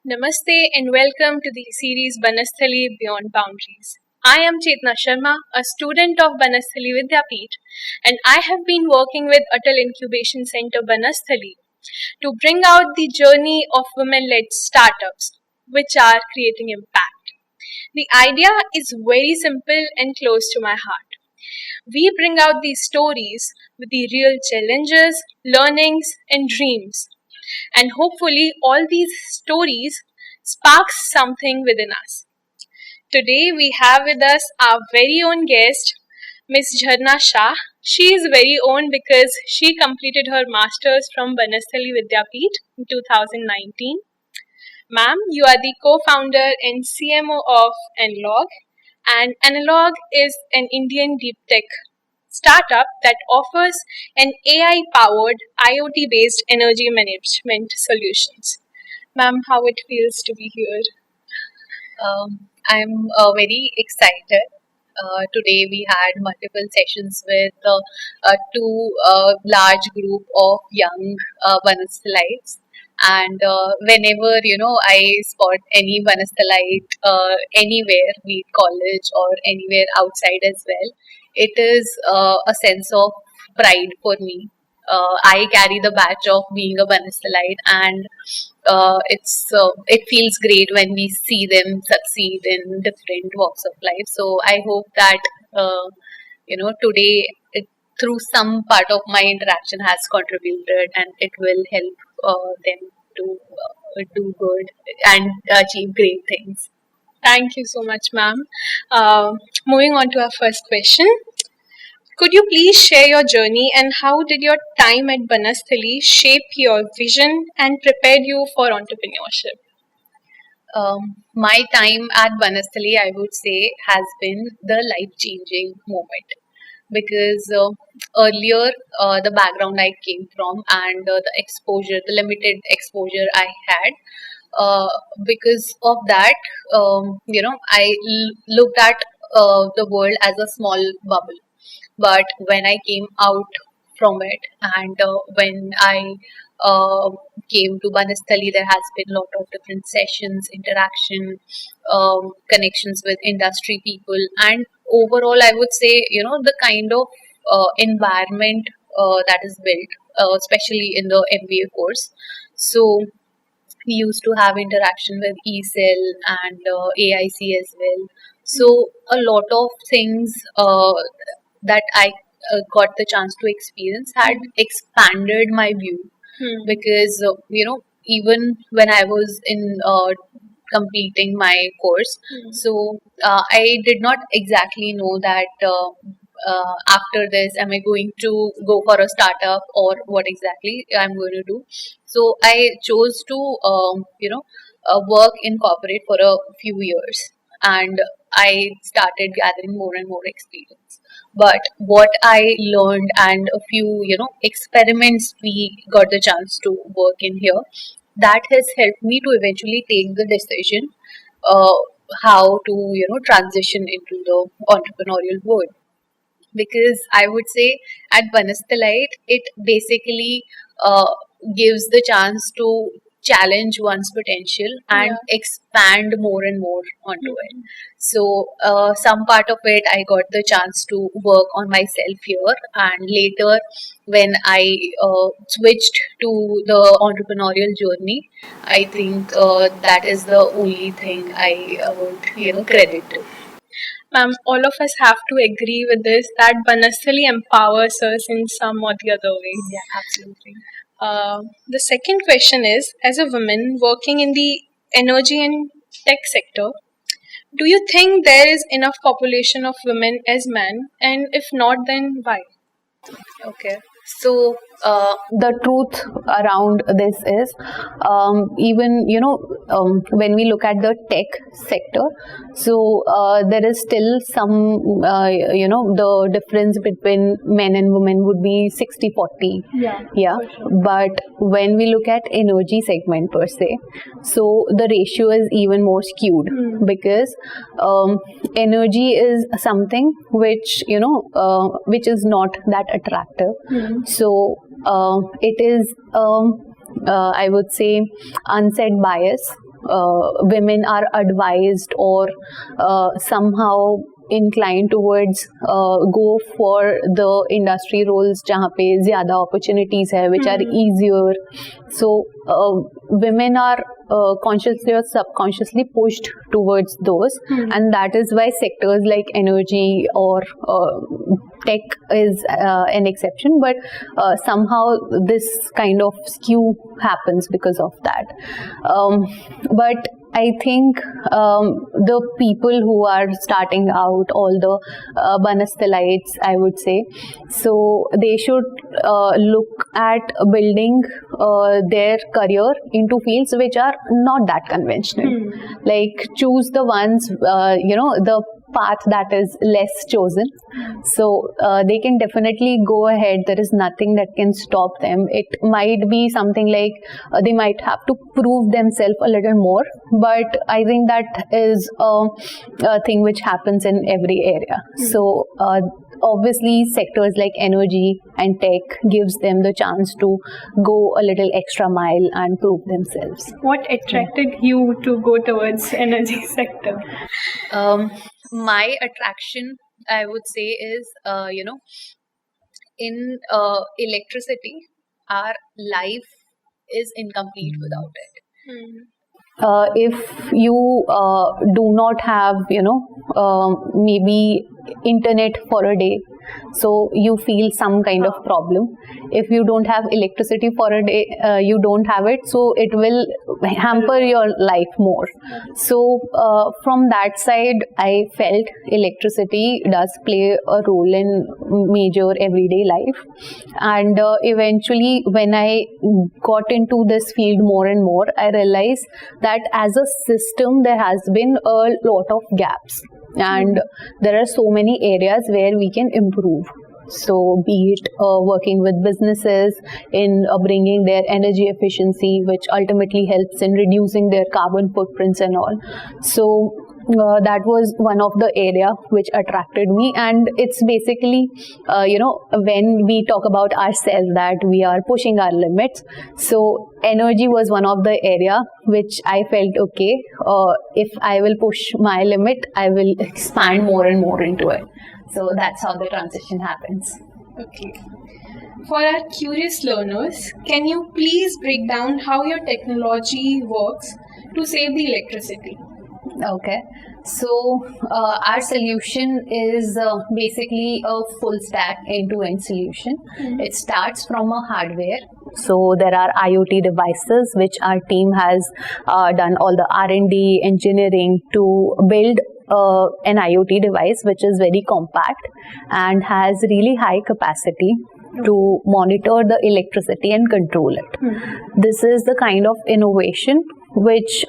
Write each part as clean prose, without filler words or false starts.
Namaste and welcome to the series Banasthali Beyond Boundaries. I am Jharna Sharma, a student of Banasthali Vidyapith, and I have been working with Atal Incubation Center Banasthali to bring out the journey of women-led startups which are creating impact. The idea is very simple and close to my heart. We bring out these stories with the real challenges, learnings, and dreams. And hopefully, all these stories sparks something within us. Today, we have with us our very own guest, Miss Jharna Saha. She is very own because she completed her masters from Banasthali Vidyapith in 2019. Ma'am, you are the co-founder and CMO of Enlog, and Enlog is an Indian deep tech startup that offers an AI-powered IoT-based energy management solutions. Ma'am, how it feels to be here? I'm very excited. Today we had multiple sessions with two large group of young Banasthalites. And whenever I spot any Banasthalite anywhere, be it college or anywhere outside as well, it is a sense of pride for me. I carry the badge of being a Banasthalite, and it feels great when we see them succeed in different walks of life. So I hope that today through some part of my interaction has contributed, and it will help them to do good and achieve great things. Thank you so much, ma'am. Moving on to our first question. Could you please share your journey and how did your time at Banasthali shape your vision and prepared you for entrepreneurship? My time at Banasthali, I would say, has been the life-changing moment because earlier the background I came from and the exposure, the limited exposure I had, because of that, looked at the world as a small bubble. But when I came out from it, and when I uh, came to Banasthali, there has been a lot of different sessions, interaction, connections with industry people, and overall, I would say, the kind of environment that is built, especially in the MBA course. So we used to have interaction with ECEL and AIC as well. So a lot of things that I got the chance to experience had expanded my view because even when I was in completing my course, so I did not exactly know that after this am I going to go for a startup or what exactly I'm going to do. So I chose to work in corporate for a few years, and I started gathering more and more experience. But what I learned and a few experiments we got the chance to work in here, that has helped me to eventually take the decision uh, how to transition into the entrepreneurial world. Because I would say at Banasthalite, it basically uh, gives the chance to challenge one's potential and expand more and more onto it. So, some part of it I got the chance to work on myself here, and later when I switched to the entrepreneurial journey, I think that is the only thing I would credit to. Ma'am, all of us have to agree with this that Banasthali empowers us in some or the other way. Yeah, absolutely. The second question is, as a woman working in the energy and tech sector, do you think there is enough population of women as men? And if not, then why? Okay. So the truth around this is, even when we look at the tech sector, so there is still some the difference between men and women would be 60-40. Yeah. But when we look at energy segment per se, so the ratio is even more skewed because energy is something which which is not that attractive. So it is I would say unsaid bias women are advised or somehow inclined towards go for the industry roles जहाँ पे ज़्यादा opportunities है, which are easier. So women are consciously or subconsciously pushed towards those, and that is why sectors like energy or tech is an exception, but somehow this kind of skew happens because of that. But I think the people who are starting out, all the Banasthalites, I would say, so they should look at building their career into fields which are not that conventional. Like choose the ones, the path that is less chosen. So they can definitely go ahead. There is nothing that can stop them. It might be something like they might have to prove themselves a little more, but I think that is a thing which happens in every area. So obviously sectors like energy and tech gives them the chance to go a little extra mile and prove themselves. What attracted you to go towards energy sector? My attraction, I would say, is in electricity, our life is incomplete without it. If you do not have, maybe internet for a day, so you feel some kind of problem. If you don't have electricity for a day, you don't have it, so it will hamper your life more. So from that side, I felt electricity does play a role in major everyday life. And eventually, when I got into this field more and more, I realized that as a system, there has been a lot of gaps. And there are so many areas where we can improve. So be it working with businesses in bringing their energy efficiency, which ultimately helps in reducing their carbon footprints and all. So that was one of the area which attracted me, and it's basically when we talk about ourselves that we are pushing our limits, so energy was one of the area which I felt okay, if I will push my limit, I will expand more and more into it. So that's how the transition happens. Okay. For our curious learners, can you please break down how your technology works to save the electricity? Okay, so our solution is basically a full stack end-to-end solution. It starts from a hardware. So there are IoT devices which our team has done all the R&D engineering to build an IoT device which is very compact and has really high capacity to monitor the electricity and control it. This is the kind of innovation which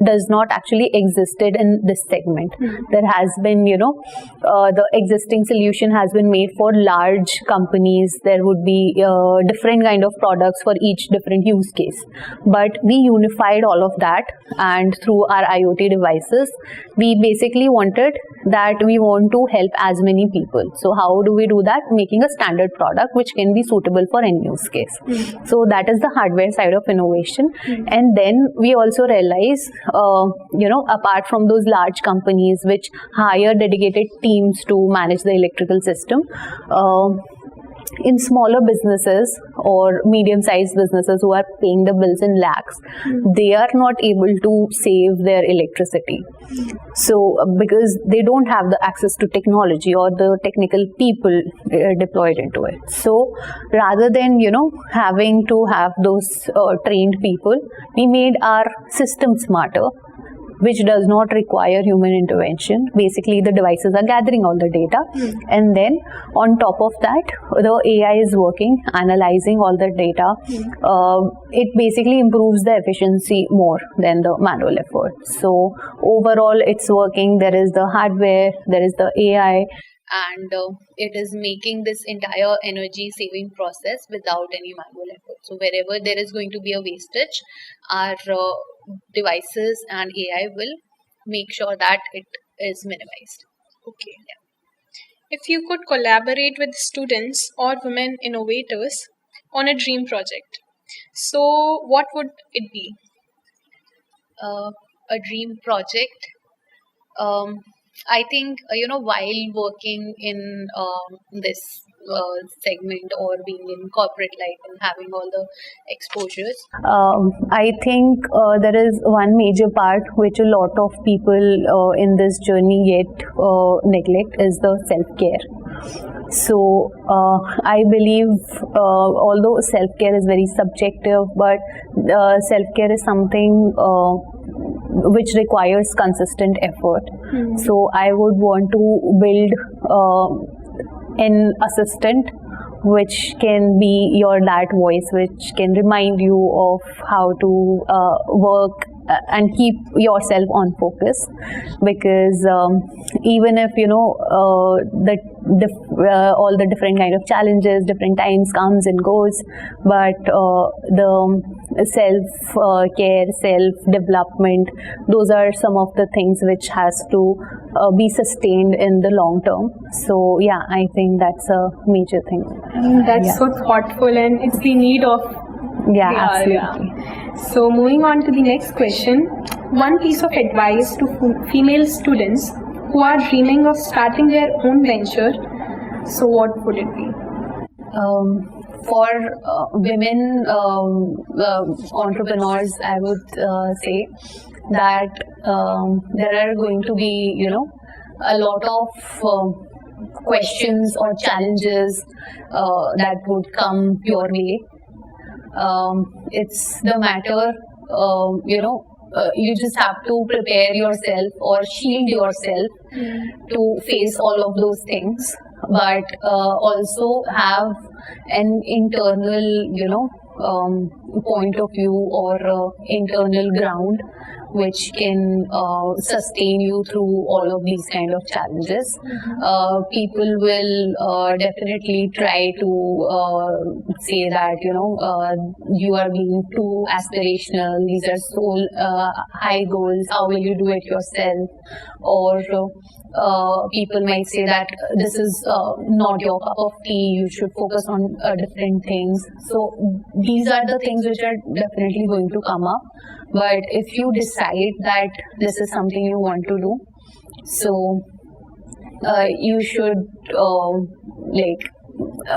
does not actually existed in this segment. There has been, the existing solution has been made for large companies. There would be different kind of products for each different use case. But we unified all of that, and through our IoT devices, we basically wanted that we want to help as many people. So how do we do that? Making a standard product which can be suitable for any use case. So that is the hardware side of innovation. And then we also realize, apart from those large companies which hire dedicated teams to manage the electrical system, in smaller businesses or medium-sized businesses who are paying the bills in lakhs, they are not able to save their electricity. So because they don't have the access to technology or the technical people deployed into it. So rather than, having to have those trained people, we made our system smarter, which does not require human intervention. Basically, the devices are gathering all the data, and then on top of that, the AI is working, analyzing all the data. It basically improves the efficiency more than the manual effort. So overall, it's working. There is the hardware, there is the AI, and it is making this entire energy saving process without any manual effort. So wherever there is going to be a wastage, our devices and AI will make sure that it is minimized. Okay. If you could collaborate with students or women innovators on a dream project, so what would it be? A dream project. Um, I think while working in this segment or being in corporate life and having all the exposures, I think there is one major part which a lot of people in this journey yet neglect is the self-care. So I believe although self-care is very subjective, but self-care is something which requires consistent effort. So I would want to build an assistant which can be your that voice, which can remind you of how to work and keep yourself on focus, because even if all the different kind of challenges, different times comes and goes, but the self care, self development, those are some of the things which has to be sustained in the long term. So yeah, I think that's a major thing. That's so thoughtful, and it's the need of absolutely. So moving on to the next question, one piece of advice to female students who are dreaming of starting their own venture. So what would it be? For women entrepreneurs, I would say that there are going to be a lot of questions or challenges that would come your way. It's the matter, you just have to prepare yourself or shield yourself to face all of those things, but also have an internal, point of view or internal ground which can sustain you through all of these kind of challenges. People will definitely try to say that you are being too aspirational, these are so high goals, how will you do it yourself? Or people might say that this is not your cup of tea, you should focus on different things. So these are the things which are definitely going to come up. But if you decide that this is something you want to do, so you should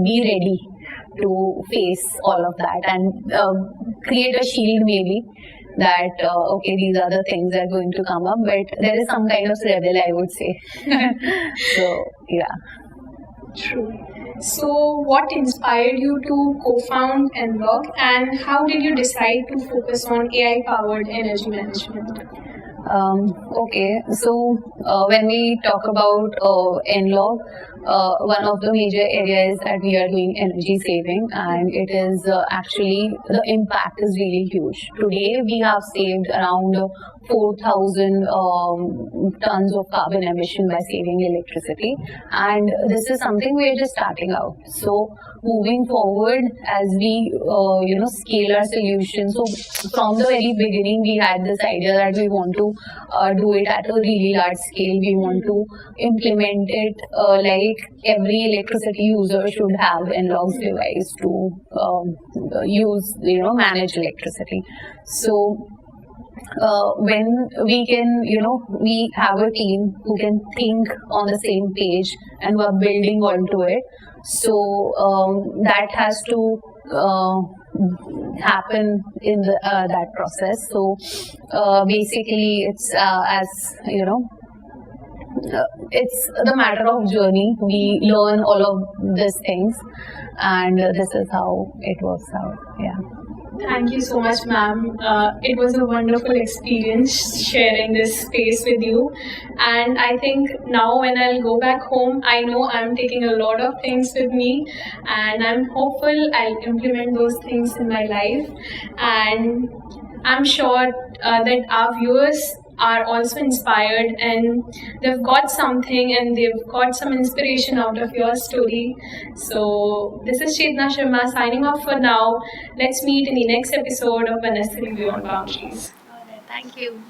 be ready to face all of that and create a shield maybe that okay, these are the things that are going to come up, but there is some kind of rebel, I would say. So yeah. True. So what inspired you to co-found Enlog, and how did you decide to focus on AI-powered energy management? Okay, so when we talk about Enlog, one of the major areas that we are doing energy saving, and it is actually the impact is really huge. Today we have saved around 4,000 tons of carbon emission by saving electricity, and this is something we are just starting out. So moving forward, as we scale our solution, so from the very beginning we had this idea that we want to do it at a really large scale. We want to implement it like every electricity user should have Enlog's device to use, manage electricity. So when we can, we have a team who can think on the same page and we're building onto it. So that has to happen in the, that process. So basically it's it's the matter of journey. We learn all of these things, and this is how it works out. Yeah. Thank you so much, ma'am. It was a wonderful experience sharing this space with you. And I think now when I'll go back home, I know I'm taking a lot of things with me, and I'm hopeful I'll implement those things in my life. And I'm sure that our viewers are also inspired, and they've got something and they've got some inspiration out of your story. So this is Jharna Saha signing off for now. Let's meet in the next episode of Banasthali Beyond Boundaries. All right, thank you.